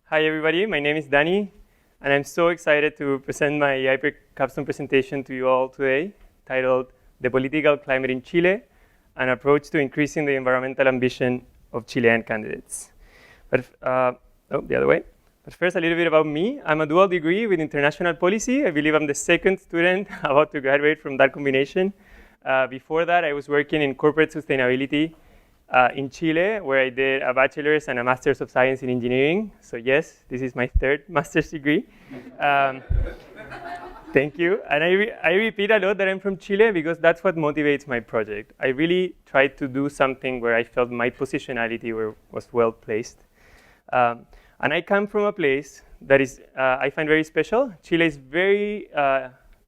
Hi everybody, my name is Danny, and I'm so excited to present my E-IPER Capstone presentation to you all today, titled The Political Climate in Chile, an Approach to Increasing the Environmental Ambition of Chilean Candidates. But, the other way. But first, a little bit about me. I'm a dual degree with international policy. I believe I'm the second student about to graduate from that combination. Before that, I was working in corporate sustainability in Chile, where I did a bachelor's and a master's of science in engineering. So yes, this is my third master's degree. Thank you. And I repeat a lot that I'm from Chile because that's what motivates my project. I really tried to do something where I felt my positionality was well placed. And I come from a place that is, I find very special. Chile is very,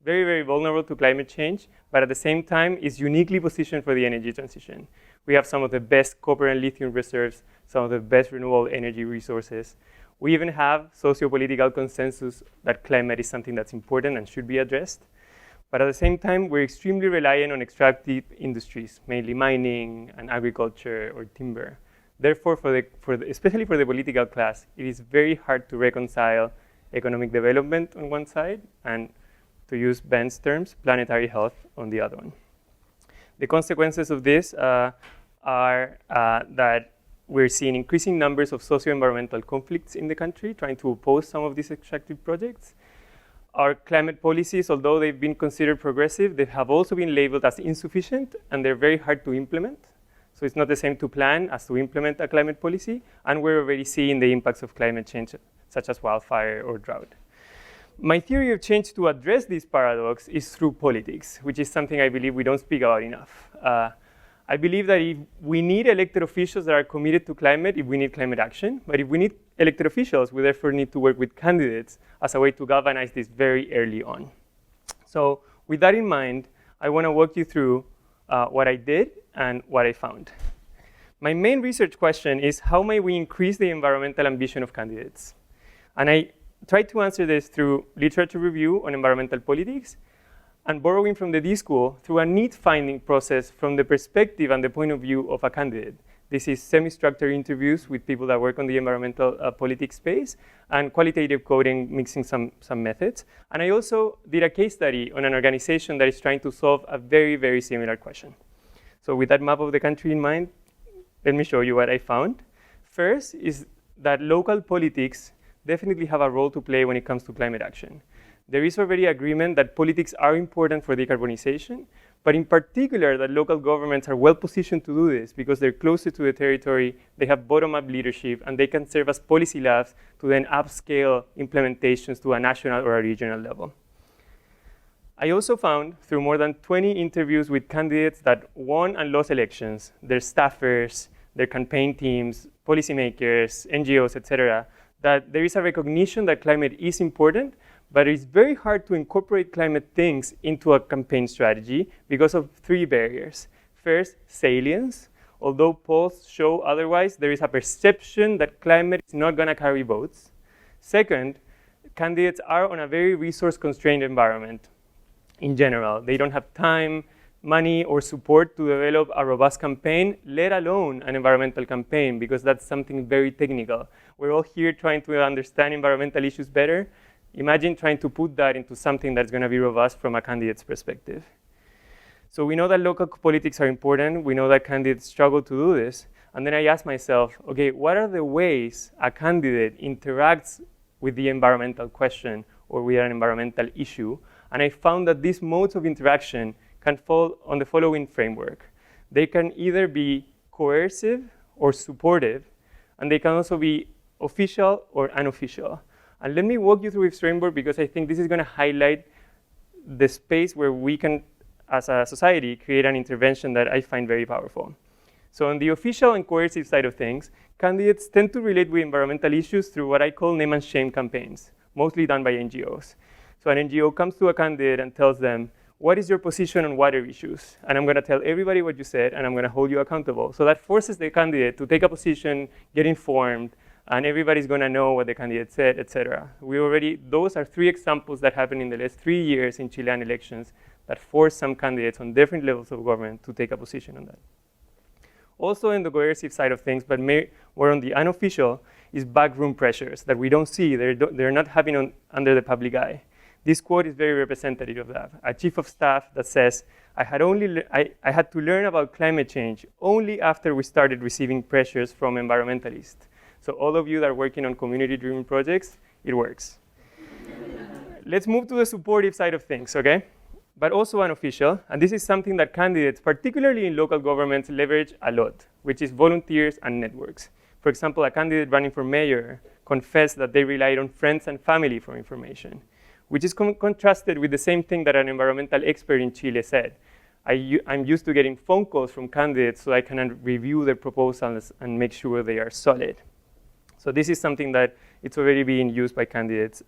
very vulnerable to climate change, but at the same time is uniquely positioned for the energy transition. We have some of the best copper and lithium reserves, some of the best renewable energy resources. We even have socio-political consensus that climate is something that's important and should be addressed. But at the same time, we're extremely reliant on extractive industries, mainly mining and agriculture or timber. Therefore, especially for the political class, it is very hard to reconcile economic development on one side and, to use Ben's terms, planetary health on the other one. The consequences of this are that we're seeing increasing numbers of socio-environmental conflicts in the country, trying to oppose some of these extractive projects. Our climate policies, although they've been considered progressive, they have also been labeled as insufficient, and they're very hard to implement. So it's not the same to plan as to implement a climate policy, and we're already seeing the impacts of climate change, such as wildfire or drought. My theory of change to address this paradox is through politics, which is something I believe we don't speak about enough. I believe that if we need elected officials that are committed to climate, if we need climate action, but if we need elected officials, we therefore need to work with candidates as a way to galvanize this very early on. So with that in mind, I want to walk you through what I did and what I found. My main research question is, how may we increase the environmental ambition of candidates? And I tried to answer this through literature review on environmental politics and borrowing from the D-School through a need-finding process from the perspective and the point of view of a candidate. This is semi-structured interviews with people that work on the environmental politics space and qualitative coding, mixing some methods. And I also did a case study on an organization that is trying to solve a very, very similar question. So with that map of the country in mind, let me show you what I found. First is that local politics definitely have a role to play when it comes to climate action. There is already agreement that politics are important for decarbonization, but in particular that local governments are well positioned to do this because they're closer to the territory, they have bottom-up leadership, and they can serve as policy labs to then upscale implementations to a national or a regional level. I also found, through more than 20 interviews with candidates that won and lost elections, their staffers, their campaign teams, policymakers, NGOs, etc., that there is a recognition that climate is important, but it's very hard to incorporate climate things into a campaign strategy because of three barriers. First, salience. Although polls show otherwise, there is a perception that climate is not going to carry votes. Second, candidates are on a very resource-constrained environment in general. They don't have time, money, or support to develop a robust campaign, let alone an environmental campaign, because that's something very technical. We're all here trying to understand environmental issues better. Imagine trying to put that into something that's going to be robust from a candidate's perspective. So we know that local politics are important. We know that candidates struggle to do this. And then I asked myself, okay, what are the ways a candidate interacts with the environmental question or with an environmental issue? And I found that these modes of interaction can fall on the following framework. They can either be coercive or supportive, and they can also be official or unofficial. And let me walk you through this framework because I think this is going to highlight the space where we can, as a society, create an intervention that I find very powerful. So on the official and coercive side of things, candidates tend to relate with environmental issues through what I call name and shame campaigns, mostly done by NGOs. So an NGO comes to a candidate and tells them, what is your position on water issues? And I'm going to tell everybody what you said, and I'm going to hold you accountable. So that forces the candidate to take a position, get informed, and everybody's going to know what the candidate said, etc. Those are three examples that happened in the last 3 years in Chilean elections that forced some candidates on different levels of government to take a position on that. Also in the coercive side of things, but more on the unofficial, is backroom pressures that we don't see. They're not happening under the public eye. This quote is very representative of that. A chief of staff that says, I had to learn about climate change only after we started receiving pressures from environmentalists. So all of you that are working on community-driven projects, it works. Let's move to the supportive side of things, okay? But also unofficial, and this is something that candidates, particularly in local governments, leverage a lot, which is volunteers and networks. For example, a candidate running for mayor confessed that they relied on friends and family for information, which is contrasted with the same thing that an environmental expert in Chile said. I'm used to getting phone calls from candidates so I can review their proposals and make sure they are solid. So this is something that it's already being used by candidates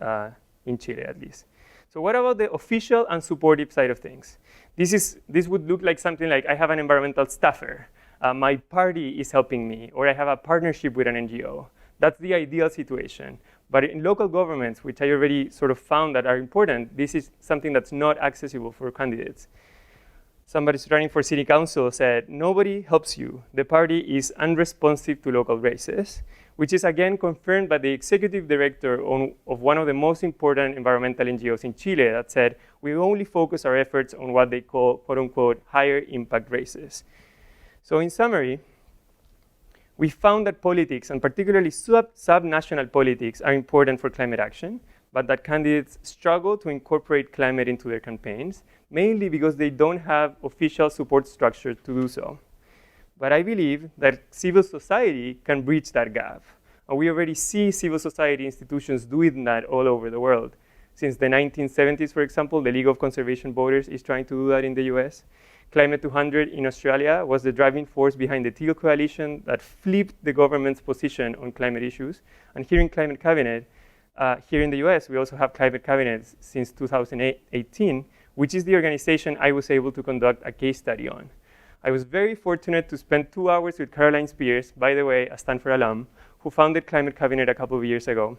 in Chile, at least. So what about the official and supportive side of things? This would look like something like I have an environmental staffer, my party is helping me, or I have a partnership with an NGO. That's the ideal situation. But in local governments, which I already sort of found that are important, this is something that's not accessible for candidates. Somebody running for city council said, nobody helps you. The party is unresponsive to local races, which is again confirmed by the executive director of one of the most important environmental NGOs in Chile that said, we only focus our efforts on what they call, quote unquote, higher impact races. So in summary, we found that politics, and particularly sub-national politics, are important for climate action, but that candidates struggle to incorporate climate into their campaigns, mainly because they don't have official support structure to do so. But I believe that civil society can bridge that gap. And we already see civil society institutions doing that all over the world. Since the 1970s, for example, the League of Conservation Voters is trying to do that in the US. Climate 200 in Australia was the driving force behind the Teal Coalition that flipped the government's position on climate issues. And here in Climate Cabinet, here in the US, we also have Climate Cabinets since 2018, which is the organization I was able to conduct a case study on. I was very fortunate to spend 2 hours with Caroline Spears, by the way, a Stanford alum, who founded Climate Cabinet a couple of years ago.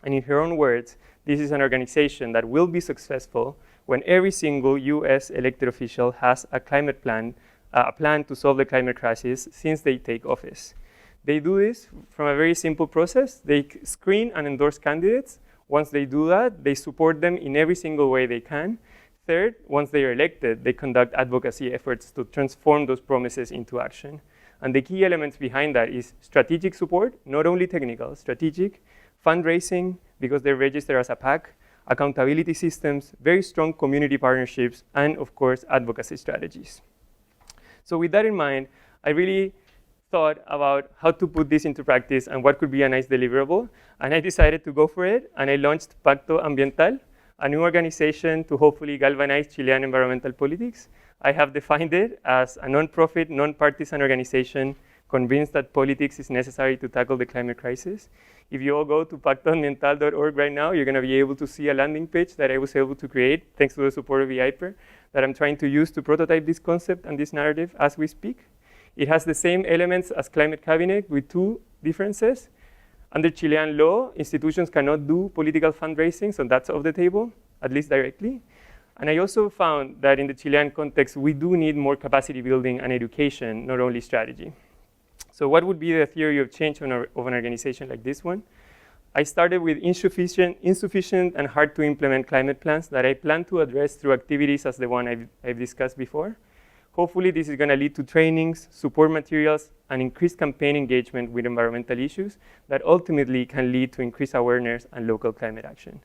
And in her own words, this is an organization that will be successful when every single US elected official has a climate plan, a plan to solve the climate crisis since they take office. They do this from a very simple process. They screen and endorse candidates. Once they do that, they support them in every single way they can. Third, once they are elected, they conduct advocacy efforts to transform those promises into action. And the key elements behind that is strategic support, not only technical, strategic, fundraising, because they're registered as a PAC, accountability systems, very strong community partnerships, and of course, advocacy strategies. So with that in mind, I really thought about how to put this into practice and what could be a nice deliverable. And I decided to go for it, and I launched Pacto Ambiental, a new organization to hopefully galvanize Chilean environmental politics. I have defined it as a non-profit, non-partisan organization convinced that politics is necessary to tackle the climate crisis. If you all go to pactoambiental.org right now, you're going to be able to see a landing page that I was able to create thanks to the support of E-IPER that I'm trying to use to prototype this concept and this narrative as we speak. It has the same elements as Climate Cabinet with 2 differences. Under Chilean law, institutions cannot do political fundraising, so that's off the table, at least directly. And I also found that in the Chilean context, we do need more capacity building and education, not only strategy. So what would be the theory of change of an organization like this one? I started with insufficient and hard to implement climate plans that I plan to address through activities as the one I've discussed before. Hopefully, this is going to lead to trainings, support materials, and increased campaign engagement with environmental issues that ultimately can lead to increased awareness and local climate action.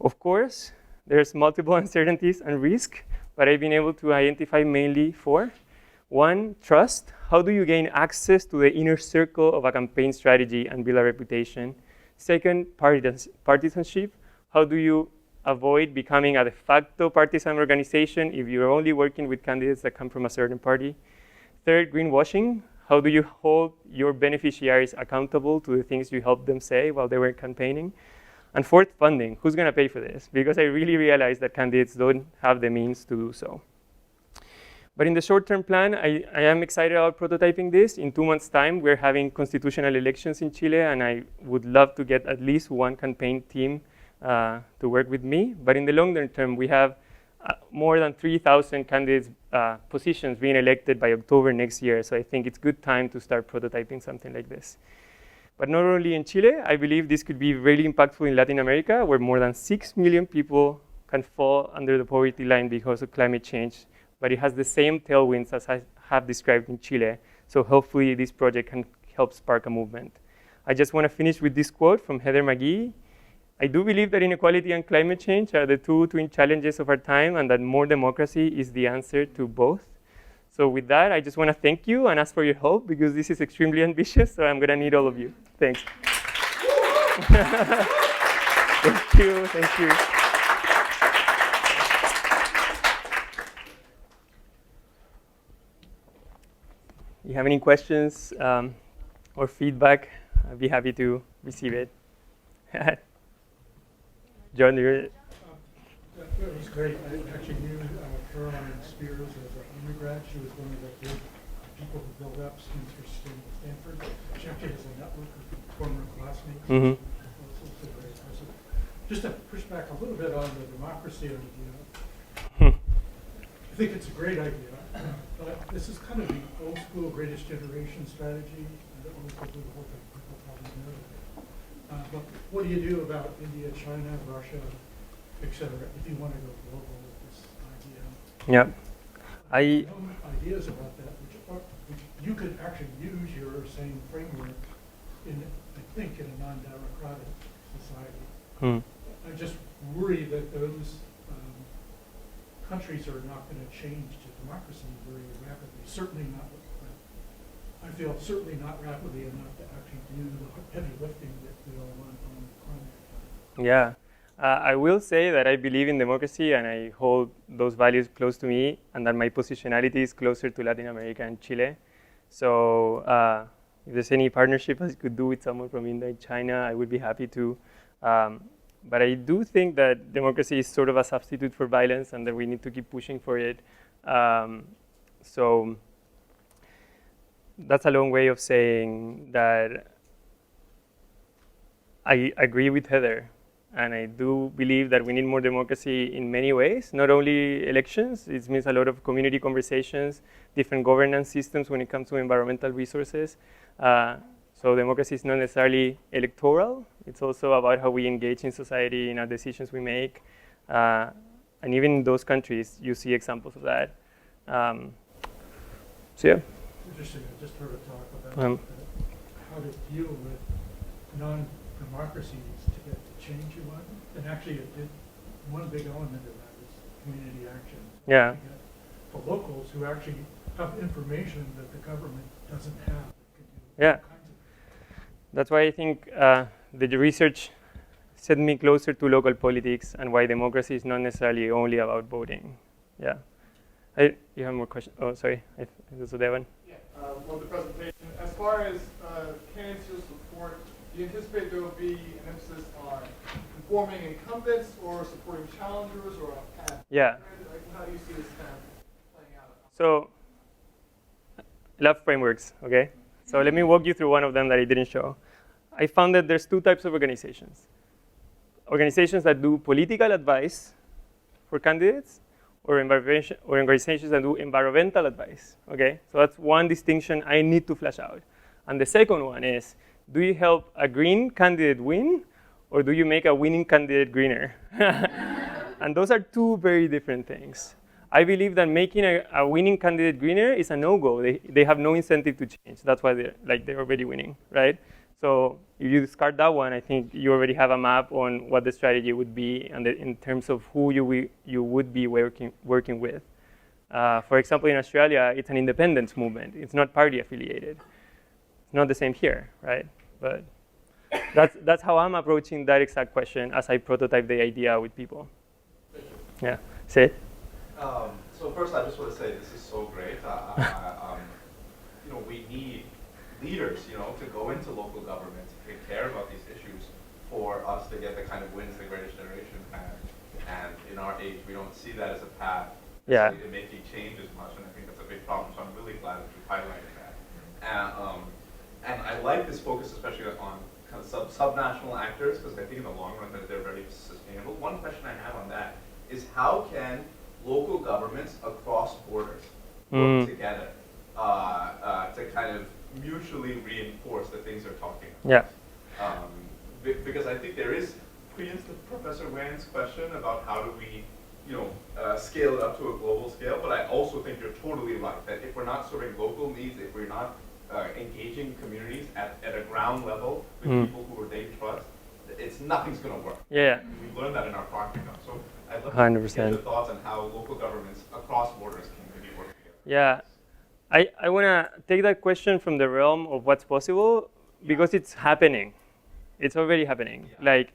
Of course, there's multiple uncertainties and risks, but I've been able to identify mainly 4. 1, trust. How do you gain access to the inner circle of a campaign strategy and build a reputation? 2nd, partisanship. How do you avoid becoming a de facto partisan organization if you're only working with candidates that come from a certain party? 3rd, greenwashing. How do you hold your beneficiaries accountable to the things you helped them say while they were campaigning? And 4th, funding. Who's going to pay for this? Because I really realized that candidates don't have the means to do so. But in the short-term plan, I am excited about prototyping this. In 2 months' time, we're having constitutional elections in Chile, and I would love to get at least one campaign team to work with me. But in the longer term, we have more than 3,000 candidates positions being elected by October next year. So I think it's good time to start prototyping something like this. But not only in Chile, I believe this could be really impactful in Latin America, where more than 6 million people can fall under the poverty line because of climate change. But it has the same tailwinds as I have described in Chile. So hopefully this project can help spark a movement. I just want to finish with this quote from Heather McGhee. I do believe that inequality and climate change are the two twin challenges of our time, and that more democracy is the answer to both. So with that, I just want to thank you and ask for your help, because this is extremely ambitious, so I'm going to need all of you. Thanks. Thank you. Thank you. If you have any questions or feedback, I'd be happy to receive it. John, you're... That was great. I actually knew Caroline Spears as an undergrad. She was one of the big people who built up Students for Sustainable Stanford. She actually has a network of former classmates. Mm-hmm. Also very impressive. Just to push back a little bit on the democracy idea, I think it's a great idea. But this is kind of the old school greatest generation strategy. I don't want to go through the whole thing. People probably know that. But what do you do about India, China, Russia, etc., if you want to go global with this idea? Yeah. Ideas about that, which you could actually use your same framework in, I think, in a non-democratic society. I just worry that those countries are not going to change to democracy very rapidly. Certainly not. I feel certainly not rapidly enough to actually do the heavy lifting that we all want on climate. Yeah. I will say that I believe in democracy, and I hold those values close to me, and that my positionality is closer to Latin America and Chile. So if there's any partnership I could do with someone from India and China, I would be happy to. But I do think that democracy is sort of a substitute for violence, and that we need to keep pushing for it. So that's a long way of saying that I agree with Heather. And I do believe that we need more democracy in many ways, not only elections. It means a lot of community conversations, different governance systems when it comes to environmental resources. So democracy is not necessarily electoral. It's also about how we engage in society, in our decisions we make. And even in those countries, you see examples of that. So yeah. Interesting. I just heard a talk about how to deal with non-democracies to get the change you want. And actually, one big element of that is community action. Yeah. To get the locals who actually have information that the government doesn't have. Yeah. That's why I think the research set me closer to local politics, and why democracy is not necessarily only about voting. Yeah. You have more questions? Oh, sorry. This is Devon. Yeah. Love the presentation. As far as candidates you'll support, do you anticipate there will be an emphasis on informing incumbents or supporting challengers, or a path? Yeah. How do you see this kind of playing out? So, love frameworks, okay? So let me walk you through one of them that I didn't show. I found that there's two types of organizations. Organizations that do political advice for candidates, or organizations that do environmental advice, okay? So that's one distinction I need to flesh out. And the second one is, do you help a green candidate win, or do you make a winning candidate greener? And those are two very different things. I believe that making a winning candidate greener is a no-go. They have no incentive to change. That's why they're already winning, right? So if you discard that one, I think you already have a map on what the strategy would be, and in terms of who you would be working with. For example, in Australia, it's an independence movement. It's not party affiliated. It's not the same here, right? But that's how I'm approaching that exact question as I prototype the idea with people. Yeah, Sid? So first, I just want to say this is so great. We need leaders, to go into local government, to care about these issues, for us to get the kind of wins the greatest generation had. And in our age, we don't see that as a path to making change as much, and I think that's a big problem. So I'm really glad that you highlighted that. And I like this focus, especially on kind of subnational actors, because I think in the long run that they're very sustainable. One question I have on that is, how can local governments across borders work together to kind of mutually reinforce the things they're talking about. Yeah. Because I think there is, to Professor Wang's question about how do we, scale it up to a global scale, but I also think you're totally right, that if we're not serving local needs, if we're not engaging communities at a ground level with people who they trust, nothing's going to work. Yeah. We learned that in our practicum. So I'd love to 100%. get your thoughts on how local governments across borders can maybe work together. Yeah. I want to take that question from the realm of what's possible because it's happening. It's already happening. Yeah. Like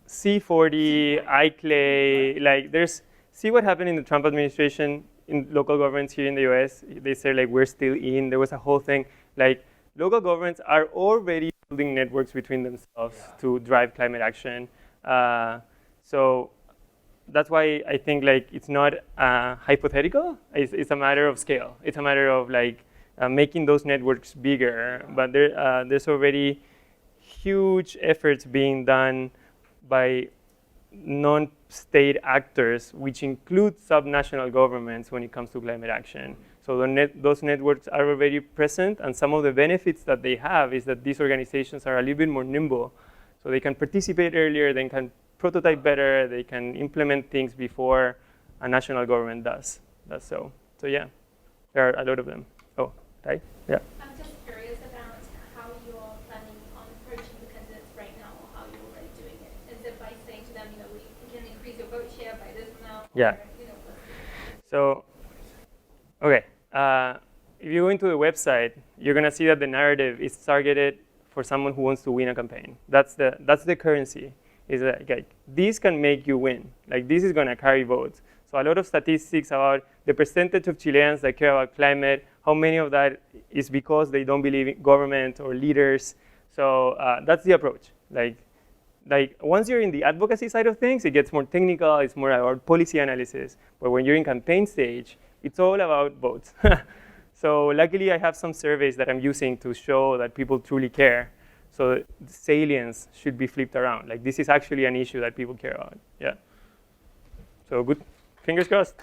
C40, iClay, see what happened in the Trump administration in local governments here in the US. They say like, we're still in. There was a whole thing. Like local governments are already building networks between themselves to drive climate action. So that's why I think like it's not hypothetical. It's a matter of scale. It's a matter of like making those networks bigger. But there's already huge efforts being done by non-state actors, which include subnational governments when it comes to climate action. So those networks are already present, and some of the benefits that they have is that these organizations are a little bit more nimble. So they can participate earlier, they can prototype better, they can implement things before a national government does. That's so. So yeah, there are a lot of them. Oh, right? Yeah. I'm just curious about how you're planning on approaching the candidates right now, or how you're already doing it. Is it by saying to them, we can increase your vote share by this amount? Yeah. Or, So, okay. If you go into the website, you're gonna see that the narrative is targeted for someone who wants to win a campaign. That's the currency. Is that like this can make you win. Like this is gonna carry votes. So a lot of statistics about the percentage of Chileans that care about climate, how many of that is because they don't believe in government or leaders. So that's the approach. Like once you're in the advocacy side of things, it gets more technical. It's more about policy analysis. But when you're in campaign stage, it's all about votes. So luckily, I have some surveys that I'm using to show that people truly care. So the salience should be flipped around. Like this is actually an issue that people care about. Yeah. So good. Fingers crossed.